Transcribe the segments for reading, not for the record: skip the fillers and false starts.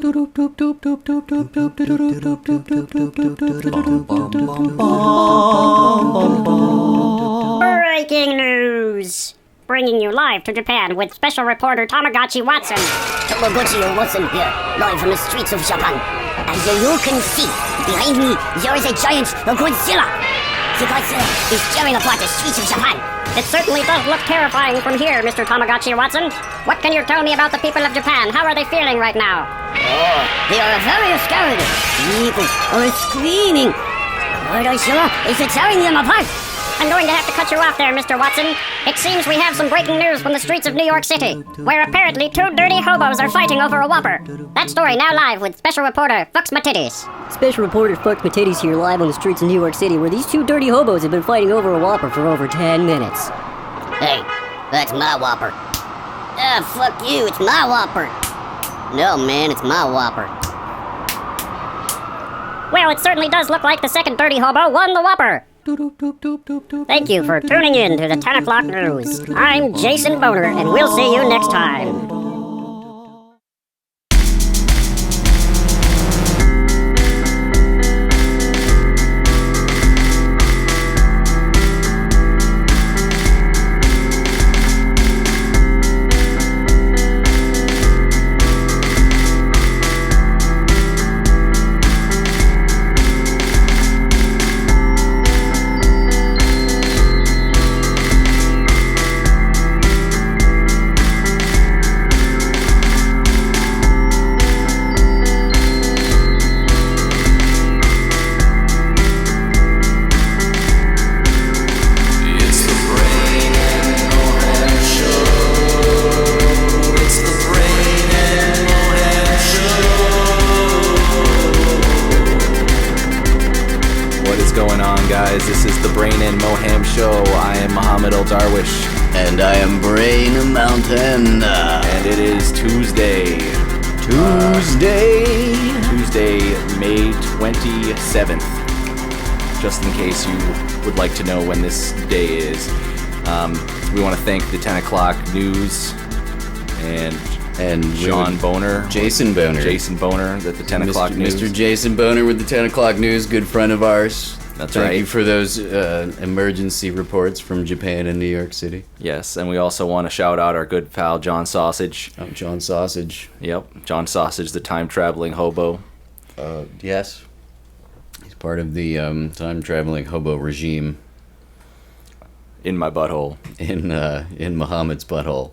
Breaking news! Bringing you live to Japan with special reporter Tamagotchi Watson. Tamagotchi Watson here, live from the streets of Japan. As you can see, behind me, there is a giant Godzilla. The Godzilla is tearing apart the streets of Japan. It certainly does look terrifying from here, Mr. Tamagotchi Watson. What can you tell me about the people of Japan? How are they feeling right now? Oh, they are very scared. People are screaming. Godzilla is tearing them apart. I'm going to have to cut you off there, Mr. Watson. It seems we have some breaking news from the streets of New York City, where apparently two dirty hobos are fighting over a Whopper. That story now live with special reporter Fucks My Titties. Special reporter Fucks My Titties here live on the streets of New York City, where these two dirty hobos have been fighting over a Whopper for over 10 minutes. Hey, that's my Whopper. Ah, fuck you, it's my Whopper. No, man, it's my Whopper. Well, it certainly does look like the second dirty hobo won the Whopper. Thank you for tuning in to the 10 o'clock news. I'm Jason Boner, and we'll see you next time. This is the Brain and Moham Show. I am Muhammad El-Darwish. And I am Brain Mountain. And it is Tuesday, May 27th. Just in case you would like to know when this day is. We want to thank the 10 o'clock news and Jason Boner at the 10 o'clock news. Mr. Jason Boner with the 10 o'clock news, good friend of ours. That's right. Thank you for those emergency reports from Japan and New York City. Yes, and we also want to shout out our good pal John Sausage. Oh, John Sausage. Yep, John Sausage, the time-traveling hobo. Yes. He's part of the time-traveling hobo regime. In my butthole. In Muhammad's butthole.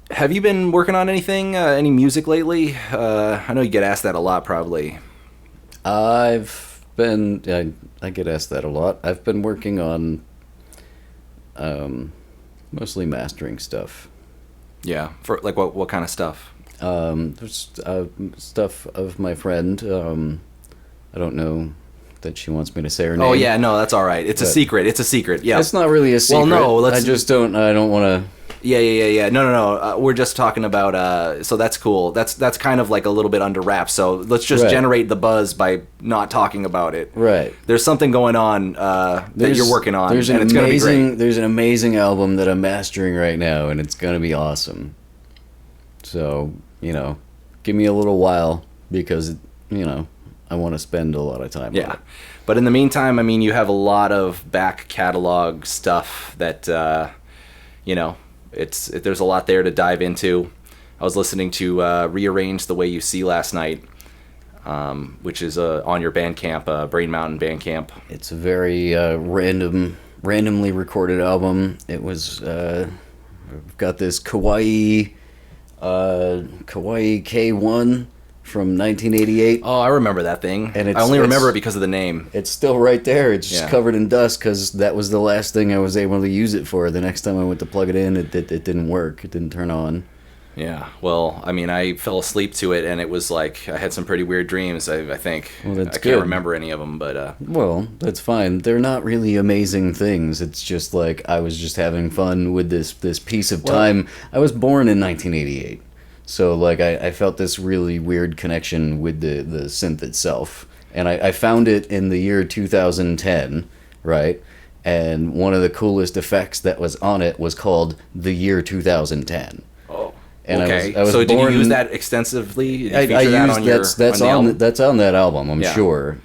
Have you been working on anything, any music lately? I know you get asked that a lot, probably. I get asked that a lot. I've been working on mostly mastering stuff. Yeah, for like what kind of stuff? There's stuff of my friend. I don't know that she wants me to say her name. Oh yeah, no, that's all right. It's a secret. It's a secret. Yeah, it's not really a secret. Well, no, I don't want to. Yeah. No. We're just talking about. So that's cool. That's kind of like a little bit under wraps. So let's just generate the buzz by not talking about it. Right. There's something going on that you're working on, and it's going to be great. There's an amazing album that I'm mastering right now, and it's going to be awesome. So give me a little while because I want to spend a lot of time on it. But in the meantime, I mean, you have a lot of back catalog stuff that, there's a lot there to dive into. I was listening to Rearrange the Way You See last night, which is on your Bandcamp, Brain Mountain Bandcamp. It's a very randomly recorded album. It was, we've got this Kawaii K1 from 1988. Oh, I remember that thing. And I only remember it because of the name. It's still right there. It's just covered in dust because that was the last thing I was able to use it for. The next time I went to plug it in, it didn't work. It didn't turn on. Yeah, well, I mean, I fell asleep to it, and it was like I had some pretty weird dreams, I think. Well, that's I can't remember any of them, but... Well, that's fine. They're not really amazing things. It's just like I was just having fun with this piece of time. I was born in 1988. So, like, I felt this really weird connection with the synth itself. And I found it in the year 2010, right? and one of the coolest effects that was on it was called The Year 2010. Oh, and okay. I was so did you use born- that extensively? Did you I feature that used on your that's on the album? that's on that album, I'm Yeah. sure.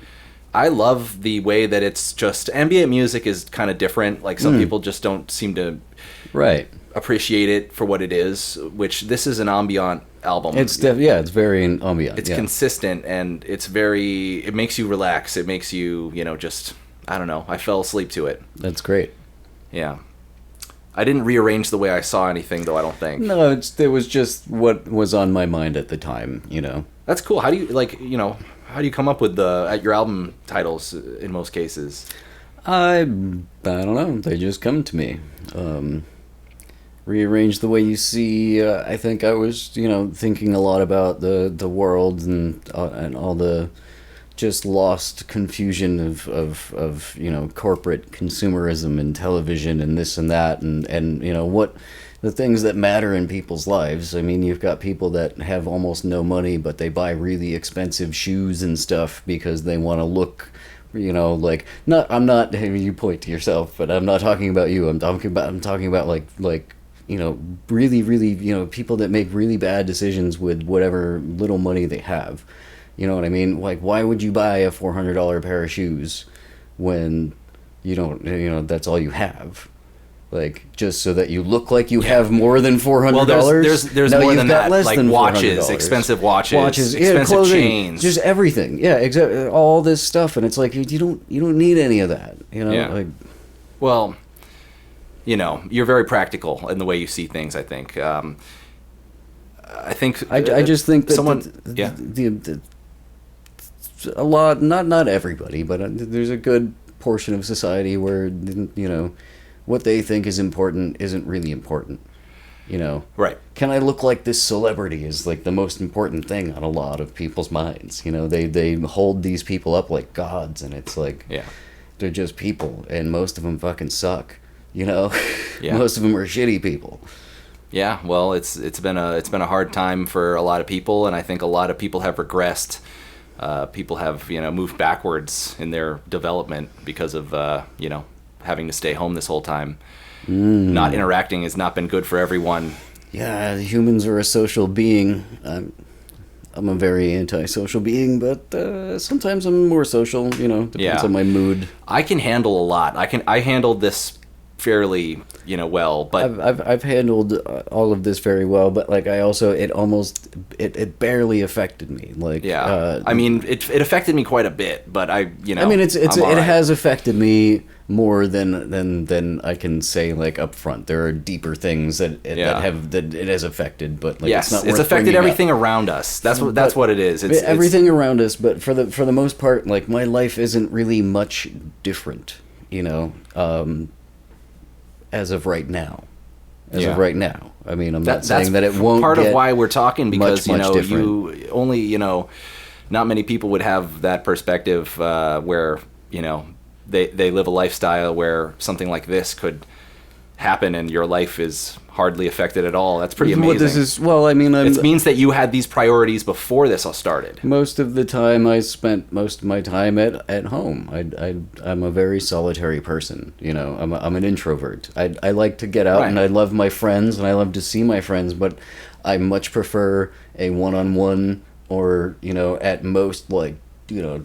I love the way that it's just ambient music is kind of different. Like some people just don't seem to Right. appreciate it for what it is. Which this is an ambient album. It's it's very ambient. It's yeah. consistent and it's very. It makes you relax. It makes you just. I don't know. I fell asleep to it. That's great. Yeah. I didn't rearrange the way I saw anything, though. I don't think. No, it was just what was on my mind at the time. That's cool. How do you How do you come up with your album titles in most cases? I don't know. They just come to me. Rearrange the way you see. I think I was, thinking a lot about the world and all the just lost confusion of corporate consumerism and television and this and that and what the things that matter in people's lives. I mean, you've got people that have almost no money, but they buy really expensive shoes and stuff because they want to look, I'm not, you point to yourself, but I'm not talking about you. I'm talking about really, really, people that make really bad decisions with whatever little money they have. You know what I mean? Like, why would you buy a $400 pair of shoes when you don't, that's all you have? Like, just so that you look like you have more than $400. Well, there's more than that. Like watches, $400. expensive watches, yeah, expensive clothing, chains, just everything. Yeah, exactly. All this stuff, and it's like you don't need any of that. Yeah. Like, well, you're very practical in the way you see things. I think. I just think that someone. A lot, not everybody, but there's a good portion of society where what they think is important isn't really important. Right. Can I look like this celebrity is like the most important thing on a lot of people's minds. They hold these people up like gods, and it's like they're just people, and most of them fucking suck. Most of them are shitty people. Yeah, well, it's been a hard time for a lot of people, and I think a lot of people have regressed. People have moved backwards in their development because of having to stay home this whole time. Not interacting has not been good for everyone. Yeah, humans are a social being. I'm a very anti-social being, but sometimes I'm more social. Depends on my mood. I can handle a lot. I handled this fairly well, but I've handled all of this very well, but like I also it barely affected me. Like I mean it affected me quite a bit, but I mean it has affected me more than I can say like up front. There are deeper things that it has affected, but like it's affected everything around us. That's what it is. It's everything around us, but for the most part, like my life isn't really much different, as of right now. Of right now. I mean, I'm not saying that it won't part get of why we're talking, because much different. you only not many people would have that perspective where they live a lifestyle where something like this could happen and your life is hardly affected at all. That's pretty amazing. It means that you had these priorities before this all started. Most of the time, I spent most of my time at home. I'm a very solitary person. I'm an introvert. I like to get out, and I love my friends, and I love to see my friends, but I much prefer a one-on-one or at most like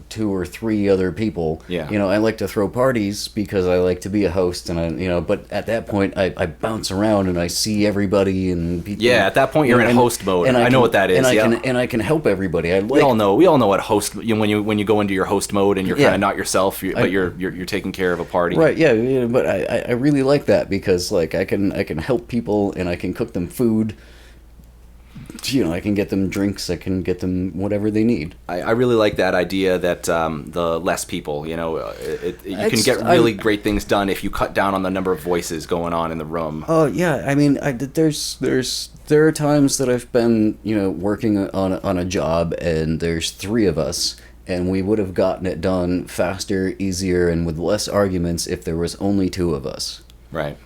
2 or 3 other people. I like to throw parties because I like to be a host, and but at that point I bounce around and I see everybody and people. Yeah, at that point you're in host mode. And I know what that is. And I can help everybody. We all know what host. When you go into your host mode and you're kind of not yourself, but you're taking care of a party. Right. Yeah. But I really like that because like I can help people and I can cook them food. I can get them drinks. I can get them whatever they need. I really like that idea that the less people, you can get really great things done if you cut down on the number of voices going on in the room. Oh yeah, I mean, there are times that I've been working on a job and there's 3 of us and we would have gotten it done faster, easier, and with less arguments if there was only 2 of us. Right.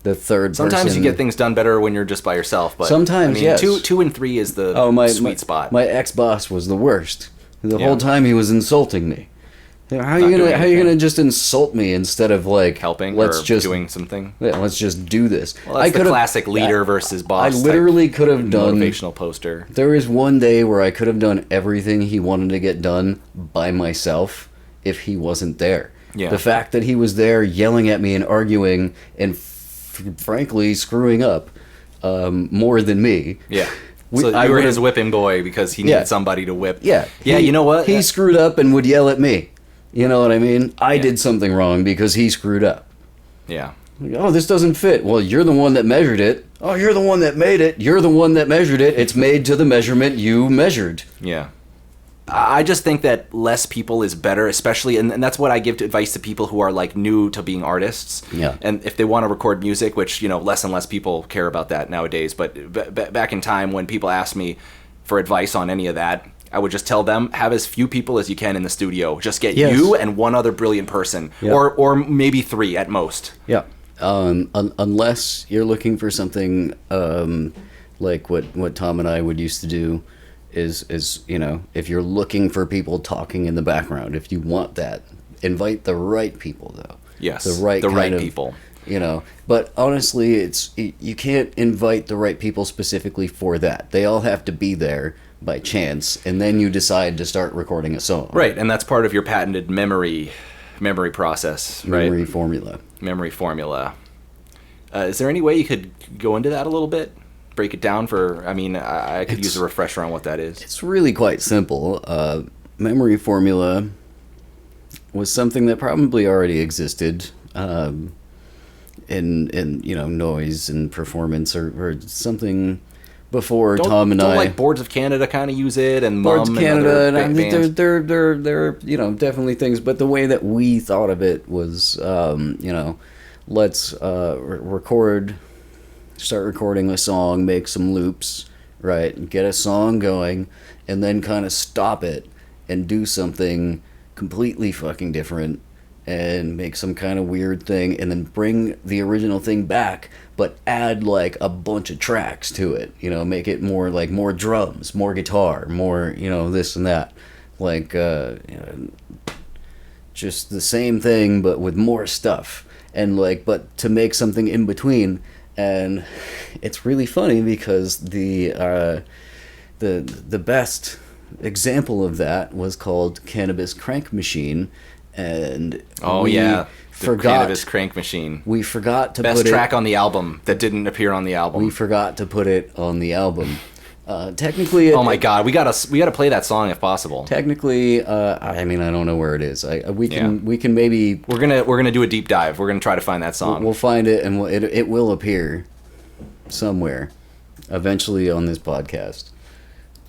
The third sometimes person, you get things done better when you're just by yourself, but sometimes, yes. 2 and 3 is the sweet spot. My ex-boss was the worst. The whole time he was insulting me. How are you gonna just insult me instead of like helping let's or just doing something? Yeah, let's just do this. Well, that's the classic leader versus boss. I literally could have done motivational poster. There was one day where I could have done everything he wanted to get done by myself if he wasn't there. Yeah. The fact that he was there yelling at me and arguing and frankly screwing up more than me. Yeah. So you were his whipping boy because he needed somebody to whip. Yeah. Yeah, you know what? He screwed up and would yell at me. You know what I mean? I did something wrong because he screwed up. Yeah. Oh, this doesn't fit. Well, you're the one that measured it. Oh, you're the one that made it. You're the one that measured it. It's made to the measurement you measured. Yeah. I just think that less people is better, especially, and that's what I give advice to people who are like new to being artists. Yeah. And if they want to record music, which, less and less people care about that nowadays. But back in time when people asked me for advice on any of that, I would just tell them, have as few people as you can in the studio. Just get you and one other brilliant person, or maybe 3 at most. Yeah. Unless you're looking for something like what Tom and I would used to do, is if you're looking for people talking in the background, if you want that, invite the right people though. Yes. The right people. But honestly, you can't invite the right people specifically for that. They all have to be there by chance, and then you decide to start recording a song. Right, and that's part of your patented memory process, right? Memory formula. Is there any way you could go into that a little bit? Break it down I could use a refresher on what that is. It's really quite simple. Memory formula was something that probably already existed in noise and performance or something before Tom and I. Like Boards of Canada kind of use it, and Boards of Canada, and I mean, bands. they're definitely things, but the way that we thought of it was let's start recording a song, make some loops, right, get a song going, and then kind of stop it and do something completely fucking different and make some kind of weird thing, and then bring the original thing back, but add like a bunch of tracks to it, make it more like more drums, more guitar, more, this and that, like just the same thing but with more stuff, and but to make something in between. And it's really funny because the best example of that was called Cannabis Crank Machine, and the Cannabis Crank Machine. We forgot to best put track on the album that didn't appear on the album. We forgot to put it on the album. Technically, oh my god, we gotta play that song if possible. Technically, I don't know where it is. We can maybe we're gonna do a deep dive. We're gonna try to find that song. We'll find it, and it will appear somewhere eventually on this podcast.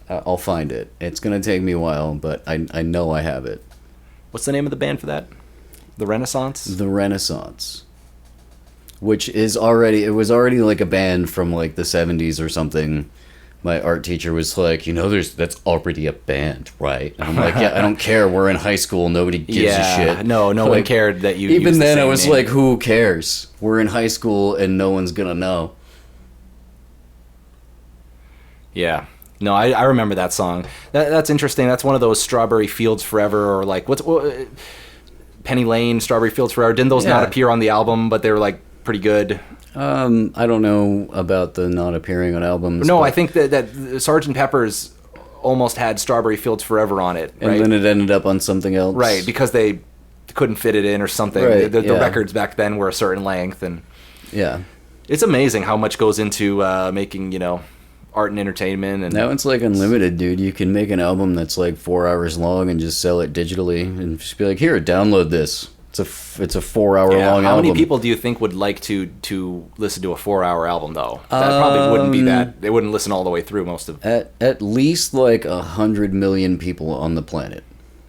I'll find it. It's gonna take me a while, but I know I have it. What's the name of the band for that? The Renaissance? The Renaissance. Which was already like a band from like the 70s or something. My art teacher was like, that's already a band, right? And I'm like, yeah, I don't care. We're in high school. Nobody gives a shit. No one cared that you even used then the same I was name. like, who cares? We're in high school and no one's gonna know. Yeah. No, I remember that song. That's interesting. That's one of those Strawberry Fields Forever, or like Penny Lane, Strawberry Fields Forever. Didn't those not appear on the album, but they were like pretty good? I don't know about the not appearing on albums. No, I think that Sgt. Pepper's almost had Strawberry Fields Forever on it, right? And then it ended up on something else. Right, because they couldn't fit it in or something. Right, the records back then were a certain length, and it's amazing how much goes into making, art and entertainment. And now it's like unlimited, dude. You can make an album that's like 4 hours long and just sell it digitally and just be like, here, download this. It's a 4 hour long album. How many people do you think would like to listen to a 4 hour album though? That probably wouldn't be that. They wouldn't listen all the way through most of. At least like 100 million people on the planet.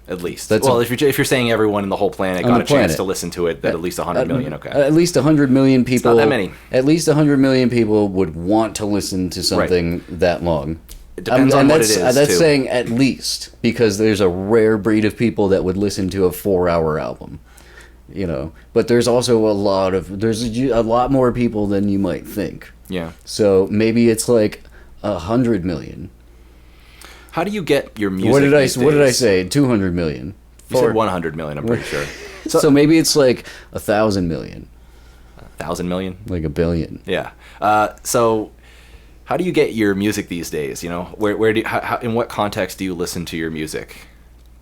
At least. If you're saying everyone in the whole planet got a chance to listen to it, at least 100 million. Okay. At least 100 million people. It's not that many. At least 100 million people would want to listen to something that long. It depends on what it is. That's saying at least, because there's a rare breed of people that would listen to a 4 hour album. But there's also a lot more people than you might think. Yeah. So maybe it's like 100 million. How do you get your music? What did I say? 200 million. You said 100 million, I'm pretty sure. So maybe it's like 1,000 million. 1,000 million? Like a billion. Yeah. So how do you get your music these days? You know, where do how, in what context do you listen to your music?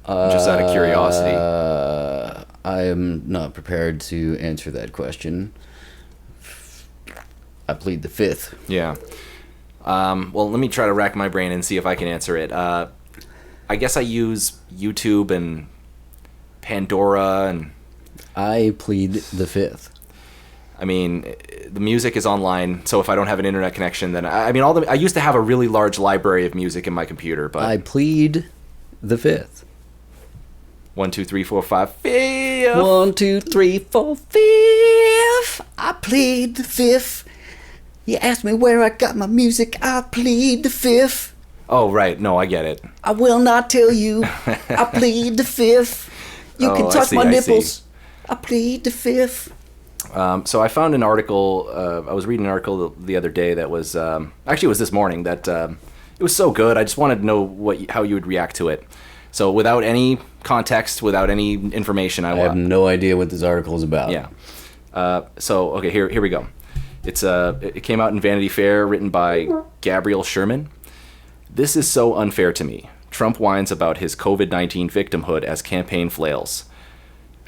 Just out of curiosity. I am not prepared to answer that question. I plead the fifth. Yeah. Well, let me try to rack my brain and see if I can answer it. I guess I use YouTube and Pandora, and I plead the fifth. I mean, the music is online, so if I don't have an internet connection, then I used to have a really large library of music in my computer, but I plead the fifth. 1, 2, 3, 4, 5, 5. 1, 2, 3, 4, 5. I plead the fifth. You asked me where I got my music. I plead the fifth. Oh, right. No, I get it. I will not tell you. I plead the fifth. You can touch my nipples. I plead the fifth. So I found an article. I was reading an article the other day that was actually it was this morning that it was so good. I just wanted to know how you would react to it. So without any context, without any information, I have no idea what this article is about. Yeah. So okay, here we go. It came out in Vanity Fair, written by Gabriel Sherman. This is so unfair to me. Trump whines about his COVID-19 victimhood as campaign flails.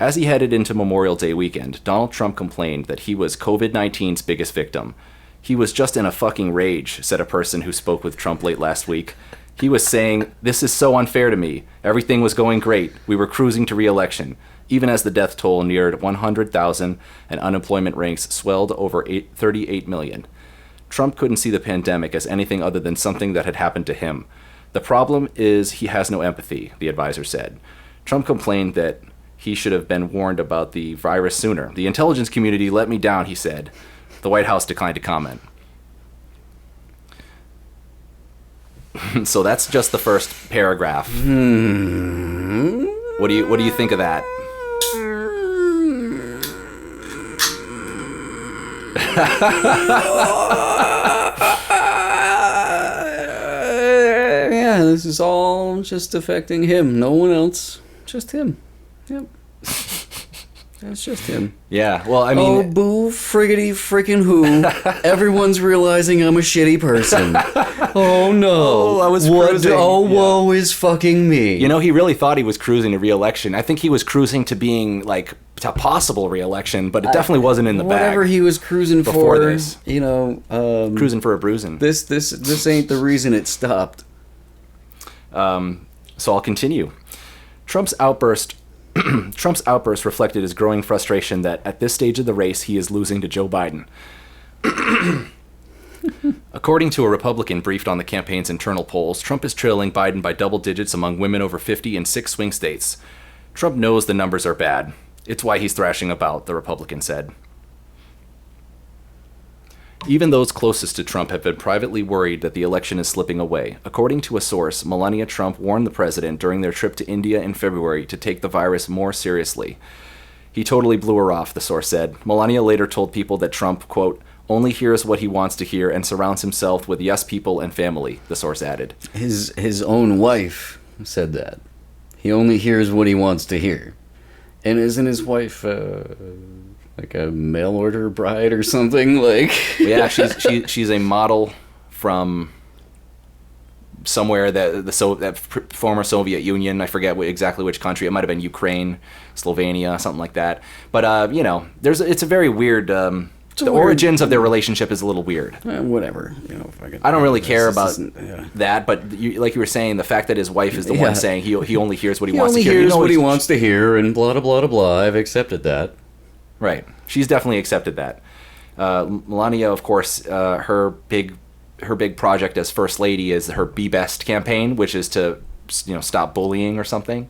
As he headed into Memorial Day weekend, Donald Trump complained that he was COVID-19's biggest victim. He was just in a fucking rage, said a person who spoke with Trump late last week. He was saying, "This is so unfair to me. Everything was going great. We were cruising to re-election." Even as the death toll neared 100,000 and unemployment ranks swelled over 38 million. Trump couldn't see the pandemic as anything other than something that had happened to him. The problem is he has no empathy, the advisor said. Trump complained that he should have been warned about the virus sooner. The intelligence community let me down, he said. The White House declined to comment. So that's just the first paragraph. What do you think of that? Yeah, this is all just affecting him. No one else. Just him. Yep. That's just him. Yeah, well, I mean... Oh, boo, friggity frickin' who. Everyone's realizing I'm a shitty person. Oh, no. Oh, I was cruising. Woe is fucking me. You know, he really thought he was cruising to re-election. I think he was cruising to being, like, to possible re-election, but it definitely wasn't in the bag. Whatever he was cruising before for, this. You know... cruising for a bruising. This ain't the reason it stopped. So I'll continue. Trump's outburst reflected his growing frustration that at this stage of the race he is losing to Joe Biden. According to a Republican briefed on the campaign's internal polls, Trump is trailing Biden by double digits among women over 50 in 6 swing states. Trump knows the numbers are bad. It's why he's thrashing about, the Republican said. Even those closest to Trump have been privately worried that the election is slipping away. According to a source, Melania Trump warned the president during their trip to India in February to take the virus more seriously. He totally blew her off, the source said. Melania later told people that Trump, quote, only hears what he wants to hear and surrounds himself with yes people and family, the source added. His own wife said that. He only hears what he wants to hear. And isn't his wife... like a mail order bride or something, like yeah, she's a model from somewhere that former Soviet Union. I forget exactly which country. It might have been Ukraine, Slovenia, something like that. But you know, it's a very weird. The origins of their relationship is a little weird. Whatever, you know. I don't really care about that, but like you were saying, the fact that his wife is the one saying he only hears what he wants to hear. He only hears what he wants to hear, and blah blah blah blah. I've accepted that. Right. She's definitely accepted that. Melania, of course, her big project as First Lady is her Be Best campaign, which is to, you know, stop bullying or something.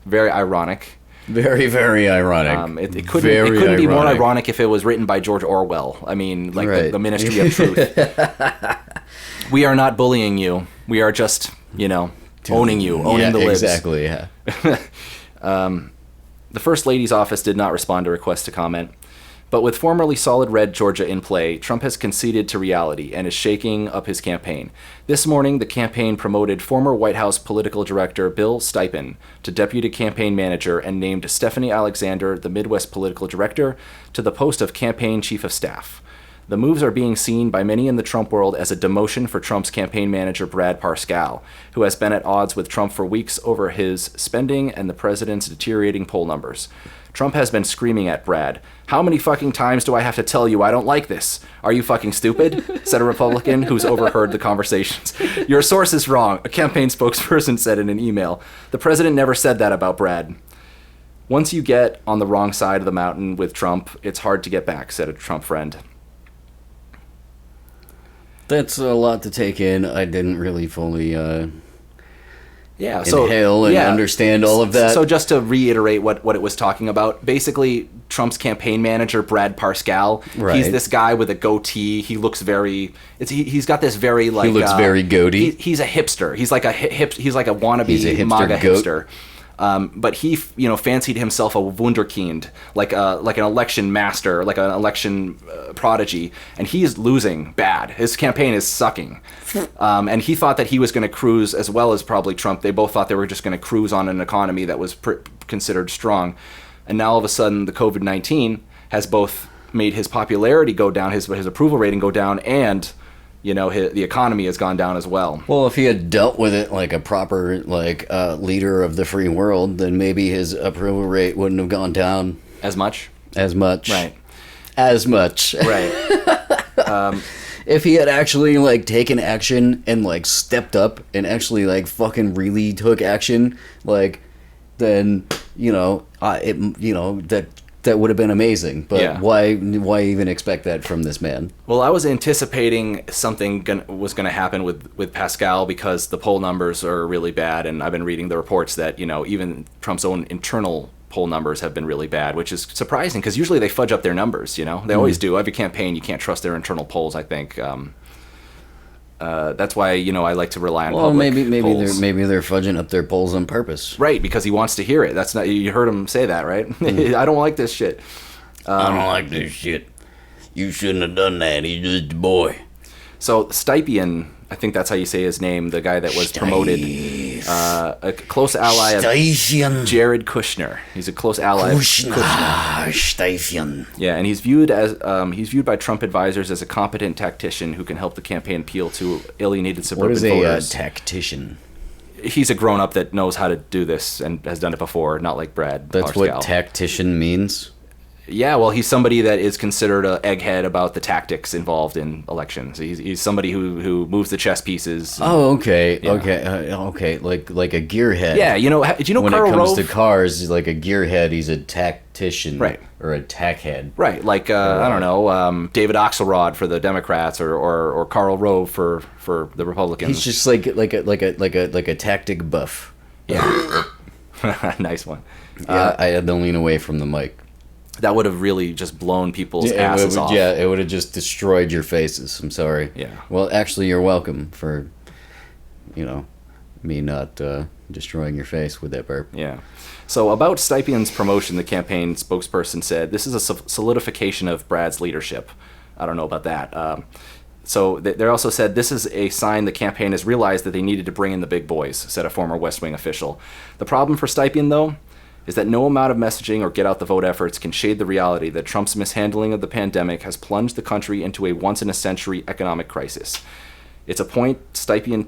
Very ironic. Very, very ironic. It couldn't be more ironic if it was written by George Orwell. I mean, like right. the Ministry of Truth. We are not bullying you. We are just, you know, owning you, owning the libs. Exactly, yeah. The First Lady's office did not respond to requests to comment. But with formerly solid red Georgia in play, Trump has conceded to reality and is shaking up his campaign. This morning, the campaign promoted former White House political director Bill Stipin to deputy campaign manager and named Stephanie Alexander, the Midwest political director, to the post of campaign chief of staff. The moves are being seen by many in the Trump world as a demotion for Trump's campaign manager Brad Parscale, who has been at odds with Trump for weeks over his spending and the president's deteriorating poll numbers. Trump has been screaming at Brad, "How many fucking times do I have to tell you I don't like this? Are you fucking stupid?" said a Republican who's overheard the conversations. "Your source is wrong," a campaign spokesperson said in an email. "The president never said that about Brad." "Once you get on the wrong side of the mountain with Trump, it's hard to get back," said a Trump friend. That's a lot to take in. I didn't really fully So inhale and understand all of that. So just to reiterate what it was talking about, basically Trump's campaign manager, Brad Parscale, Right. he's this guy with a goatee. He looks very, he's got this very like... He looks very goaty. He's a hipster. He's like he's like a wannabe He's a hipster MAGA goat. hipster. But he, fancied himself a wunderkind, like an election master, like an election prodigy, and he is losing bad. His campaign is sucking, and he thought that he was going to cruise as well as probably Trump. They both thought they were just going to cruise on an economy that was considered strong, and now all of a sudden the COVID-19 has both made his popularity go down, his approval rating go down, and the economy has gone down as well. Well, if he had dealt with it like a proper leader of the free world, then maybe his approval rate wouldn't have gone down As much? right. As much. Right. If he had actually taken action and stepped up and actually fucking really took action, then that would have been amazing. But Yeah. why even expect that from this man? Well, I was anticipating something was going to happen with Pascal because the poll numbers are really bad, and I've been reading the reports that even Trump's own internal poll numbers have been really bad, which is surprising because usually they fudge up their numbers. They always do. Every campaign, you can't trust their internal polls. I think that's why I like to rely on. Well, public maybe polls. they're fudging up their polls on purpose. Right, because he wants to hear it. That's not, you heard him say that, right? I don't like this shit. I don't like this shit. You shouldn't have done that. He's just a boy. So Stipien, I think that's how you say his name, the guy that was promoted, a close ally of Jared Kushner. He's a close ally of Kushner. Stipien. Yeah, and he's viewed by Trump advisors as a competent tactician who can help the campaign appeal to alienated suburban What is a voters. tactician? He's a grown-up that knows how to do this and has done it before, not like Brad. That's Parscale. what tactician means? Yeah, well, he's somebody that is considered an egghead about the tactics involved in elections. He's somebody who moves the chess pieces. Oh, okay, Yeah. okay, like a gearhead. Yeah, did you know when Karl it comes Rove? to cars, like a gearhead, he's a tactician, Right. or a tackhead. Right, like I don't know, David Axelrod for the Democrats, or Karl Rove for the Republicans. He's just like a tactic buff. Yeah, nice one. Yeah, I had to lean away from the mic. That would have really just blown people's asses off. Yeah, it would have just destroyed your faces. I'm sorry. Yeah. Well, actually, you're welcome for, me not destroying your face with that burp. Yeah. So about Stipien's promotion, the campaign spokesperson said, "This is a solidification of Brad's leadership." I don't know about that. So they also said, "This is a sign the campaign has realized that they needed to bring in the big boys," said a former West Wing official. The problem for Stipien, though, is that no amount of messaging or get-out-the-vote efforts can shade the reality that Trump's mishandling of the pandemic has plunged the country into a once-in-a-century economic crisis. It's a point Stipien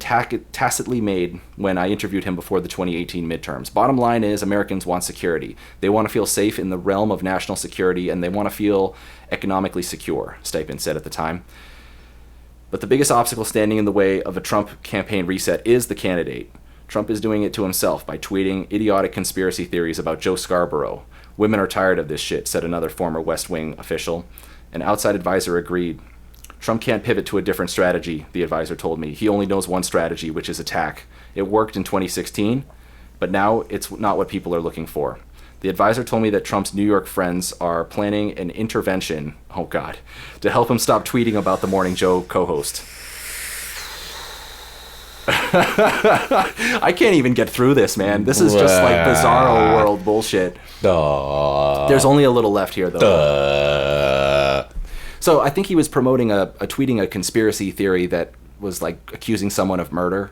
tacitly made when I interviewed him before the 2018 midterms. Bottom line is, Americans want security. They want to feel safe in the realm of national security, and they want to feel economically secure, Stipien said at the time. But the biggest obstacle standing in the way of a Trump campaign reset is the candidate. Trump is doing it to himself by tweeting idiotic conspiracy theories about Joe Scarborough. Women are tired of this shit, said another former West Wing official. An outside advisor agreed. Trump can't pivot to a different strategy, the advisor told me. He only knows one strategy, which is attack. It worked in 2016, but now it's not what people are looking for. The advisor told me that Trump's New York friends are planning an intervention, oh God, to help him stop tweeting about the Morning Joe co-host. I can't even get through this, man. This is just bizarro world bullshit. There's only a little left here, though. So I think he was promoting tweeting a conspiracy theory that was like accusing someone of murder.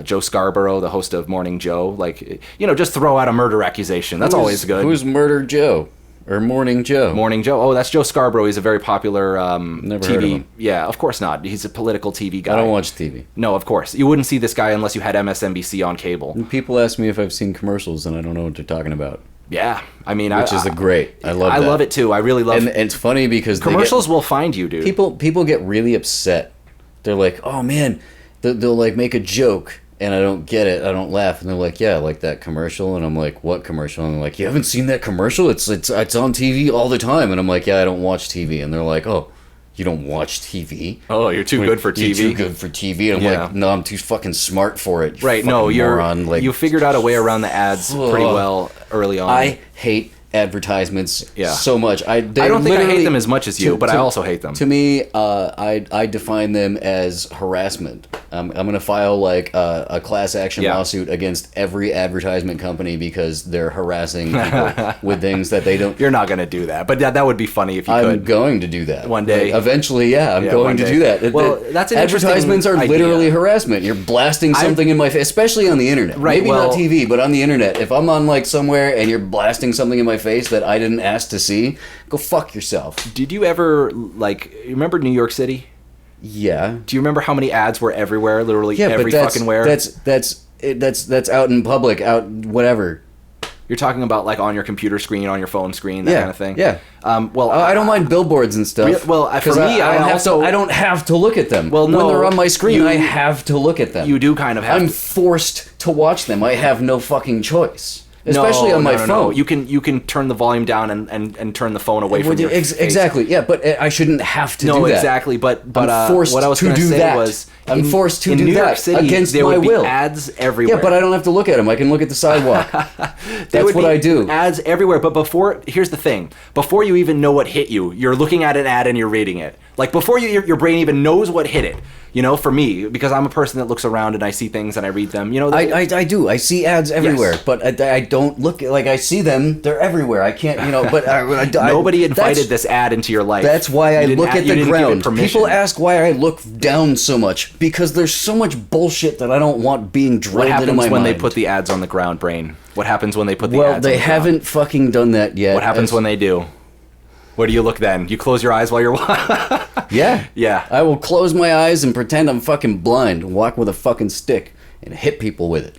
Joe Scarborough, the host of Morning Joe, like, just throw out a murder accusation. That's always good. Who's Murder Joe? Or Morning Joe? Morning Joe. Oh, that's Joe Scarborough. He's a very popular Never TV. heard of him. Yeah, of course not. He's a political TV guy. I don't watch TV. No, of course. You wouldn't see this guy unless you had MSNBC on cable. And people ask me if I've seen commercials, and I don't know what they're talking about. Yeah, I mean, Which is great. I love that. I love it too. I really love And it's funny because commercials will find you, dude. People get really upset. They're like, oh man, they'll like make a joke. And I don't get it. I don't laugh. And they're like, yeah, like that commercial. And I'm like, what commercial? And they're like, you haven't seen that commercial? It's on TV all the time. And I'm like, yeah, I don't watch TV. And they're like, oh, you don't watch TV? Oh, you're too good for TV. You're too good for TV. And I'm like, no, I'm too fucking smart for it. Right, no, you figured out a way around the ads pretty well early on. I hate advertisements so much. I don't think I hate them as much as you, but I also hate them. To me, I define them as harassment. I'm going to file like a class action lawsuit against every advertisement company because they're harassing people with things that they don't. You're not going to do that, but that would be funny if you could. I'm going to do that one day. Like, eventually, yeah, I'm going to do that. Well, that's an advertisements are idea. Literally harassment. You're blasting something in my face, especially on the internet. Right, Maybe not TV, but on the internet. If I'm on like somewhere and you're blasting something in my face that I didn't ask to see, go fuck yourself. Did you ever you remember New York City? Yeah. Do you remember how many ads were everywhere? Literally every fucking where. That's out in public, out whatever. You're talking about like on your computer screen, on your phone screen, that kind of thing. Yeah. Well, I don't mind billboards and stuff. For me, I don't have to look at them. Well, no, when they're on my screen, I have to look at them. You do kind of have. I'm forced to watch them. I have no fucking choice. Especially on my phone. No. You can turn the volume down and turn the phone away from your face. Exactly. Yeah, but I shouldn't have to do that. No, exactly. But I'm forced what I was to do say that. Was I'm forced to do New York that City, against there my would be will. Ads everywhere. Yeah, but I don't have to look at them. I can look at the sidewalk. That's what I do. Ads everywhere. But here's the thing. Before you even know what hit you, you're looking at an ad and you're reading it. Like before your brain even knows what hit it. For me, because I'm a person that looks around and I see things and I read them. I do. I see ads everywhere, yes. But I don't look like I see them. They're everywhere. I can't, But nobody invited this ad into your life. That's why I look at the ground. People ask why I look down so much because there's so much bullshit that I don't want being drilled into my mind. What happens when they put the ads on the ground, brain? What happens when they put the ads on the ground? Well, they haven't fucking done that yet. What happens when they do? Where do you look then? You close your eyes while you're Yeah. Yeah. I will close my eyes and pretend I'm fucking blind and walk with a fucking stick and hit people with it.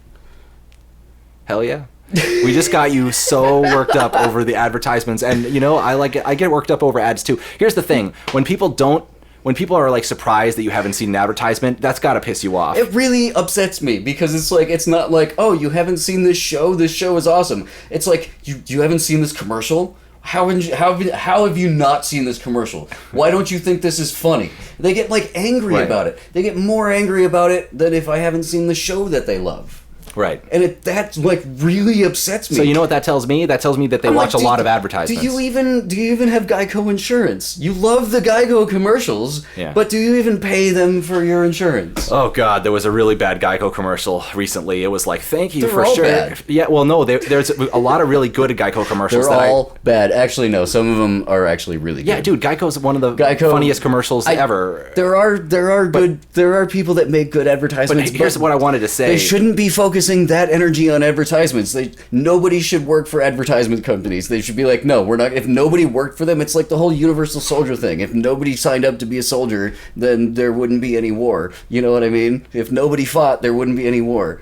Hell yeah. We just got you so worked up over the advertisements, and I like it. I get worked up over ads too. Here's the thing: when people are like surprised that you haven't seen an advertisement, that's gotta piss you off. It really upsets me because it's not like, oh, you haven't seen this show is awesome. It's like you haven't seen this commercial. How have you not seen this commercial? Why don't you think this is funny? They get like angry about it. They get more angry about it than if I haven't seen the show that they love. Right. And that like really upsets me. So you know what that tells me? That tells me that they watch a lot of advertisements. Do you even have Geico insurance? You love the Geico commercials, but do you even pay them for your insurance? Oh God, there was a really bad Geico commercial recently. It was like, thank you for all sharing. Bad. Yeah, well, no, there's a lot of really good Geico commercials. They're all bad. Actually, no, some of them are actually really good. Yeah, dude, Geico's one of the funniest commercials ever. There are people that make good advertisements. But here's what I wanted to say: they shouldn't be focusing that energy on advertisements. Nobody should work for advertisement companies. They should be like, no, we're not. If nobody worked for them, it's like the whole Universal Soldier thing. If nobody signed up to be a soldier, then there wouldn't be any war. You know what I mean? If nobody fought, there wouldn't be any war.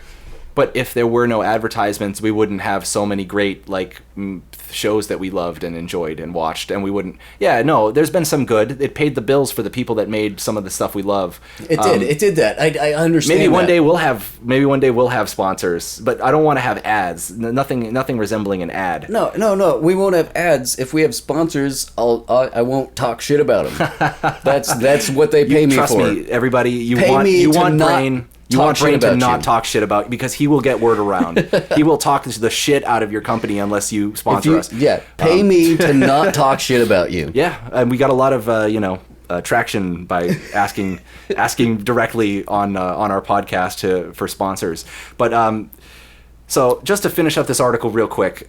But if there were no advertisements, we wouldn't have so many great shows that we loved and enjoyed and watched, and we wouldn't. Yeah, no, there's been some good. It paid the bills for the people that made some of the stuff we love. It did. It did that. I understand. Maybe one day we'll have sponsors, but I don't want to have ads. Nothing resembling an ad. No. We won't have ads. If we have sponsors, I won't talk shit about them. That's what they pay me for. Trust me, everybody. You want Brain. You want Brain to not talk shit about, because he will get word around. He will talk the shit out of your company unless you sponsor us. Yeah, pay me to not talk shit about you. Yeah, and we got a lot of traction by asking directly on our podcast for sponsors. But so just to finish up this article real quick.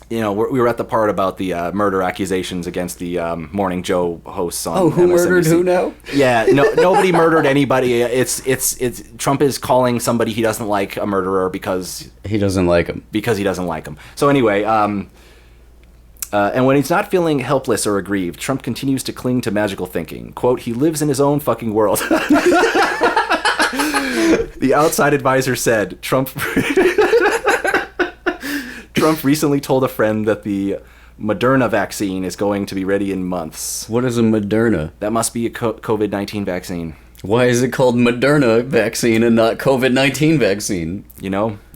we were at the part about the murder accusations against the Morning Joe hosts on who MSNBC. murdered who now? Yeah, nobody murdered anybody. It's Trump is calling somebody he doesn't like a murderer because he doesn't like him. Because he doesn't like him. So anyway, and when he's not feeling helpless or aggrieved, Trump continues to cling to magical thinking. Quote, he lives in his own fucking world. The outside advisor said, Trump recently told a friend that the Moderna vaccine is going to be ready in months. What is a Moderna? That must be a COVID-19 vaccine. Why is it called Moderna vaccine and not COVID-19 vaccine?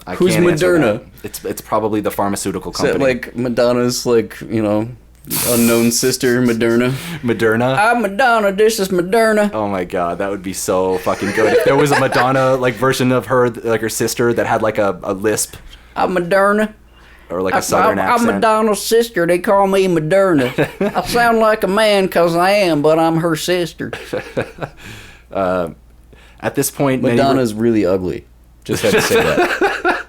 I Who's can't answer Moderna? that. It's probably the pharmaceutical company. Is that like Madonna's, unknown sister, Moderna? Moderna? I'm Madonna, this is Moderna. Oh my god, that would be so fucking good. If there was a Madonna, version of her, like her sister, that had, a lisp. I'm Moderna. Or a southern accent. I'm Madonna's sister. They call me Moderna. I sound like a man because I am, but I'm her sister. At this point, Madonna's really ugly. Just had to say that.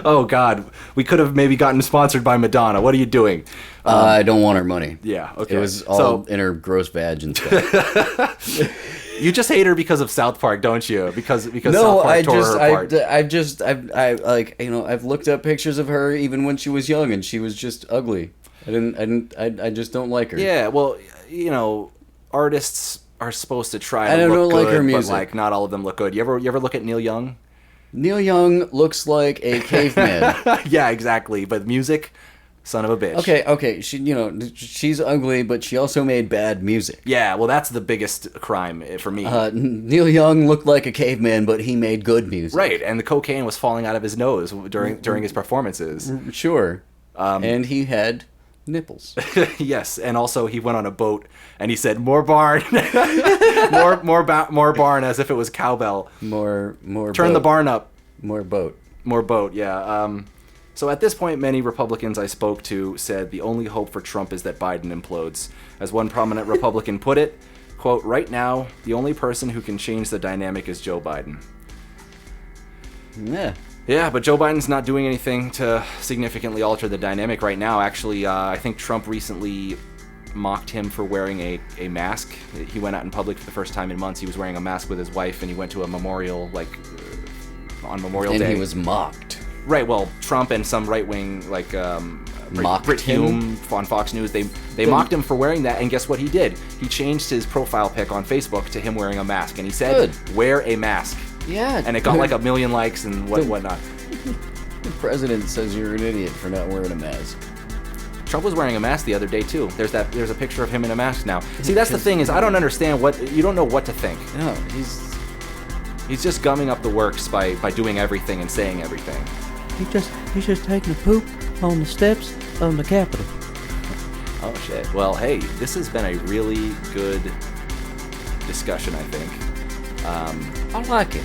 Oh God, we could have maybe gotten sponsored by Madonna. What are you doing? I don't want her money. Yeah, okay. It was all in her gross vag and stuff. You just hate her because of South Park, don't you? Because no, South Park tore her apart. I've looked up pictures of her even when she was young, and she was just ugly. I just don't like her. Yeah, well, artists are supposed to try to look good, like her music. but not all of them look good. You ever look at Neil Young? Neil Young looks like a caveman. Yeah, exactly. But music, son of a bitch. Okay. She's ugly, but she also made bad music. Yeah, well, that's the biggest crime for me. Neil Young looked like a caveman, but he made good music. Right, and the cocaine was falling out of his nose during his performances. Sure. And he had nipples. Yes, and also he went on a boat and he said, "More barn, more barn," as if it was cowbell. More. Turn boat. the barn up. More boat. More boat. Yeah. So at this point, many Republicans I spoke to said the only hope for Trump is that Biden implodes. As one prominent Republican put it, quote, "Right now, the only person who can change the dynamic is Joe Biden." Yeah. Yeah, but Joe Biden's not doing anything to significantly alter the dynamic right now. Actually, I think Trump recently mocked him for wearing a mask. He went out in public for the first time in months. He was wearing a mask with his wife, and he went to a memorial, on Memorial Day. And he was mocked. Right, well, Trump and some right-wing, mocked Brit him? Hume on Fox News, they mocked him for wearing that, and guess what he did? He changed his profile pic on Facebook to him wearing a mask, and he said, "Wear a mask." Yeah. And it got 1 million likes and whatnot. The president says you're an idiot for not wearing a mask. Trump was wearing a mask the other day too. There's a picture of him in a mask now. See, that's the thing, is I don't understand you don't know what to think. No, he's just gumming up the works by doing everything and saying everything. He's just taking a poop on the steps of the Capitol. Oh shit. Well, hey, this has been a really good discussion, I think. I like it.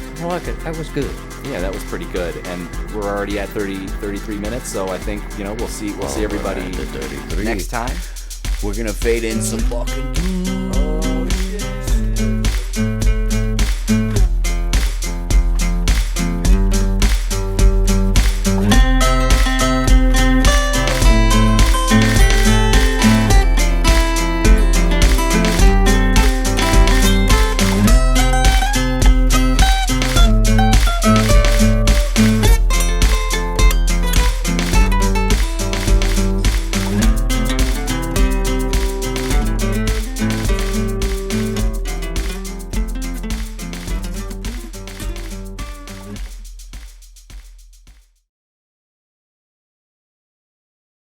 That was good. Yeah, that was pretty good, and we're already at 33 minutes, so I think we'll see everybody We're at the 33. next time. We're gonna fade in some fucking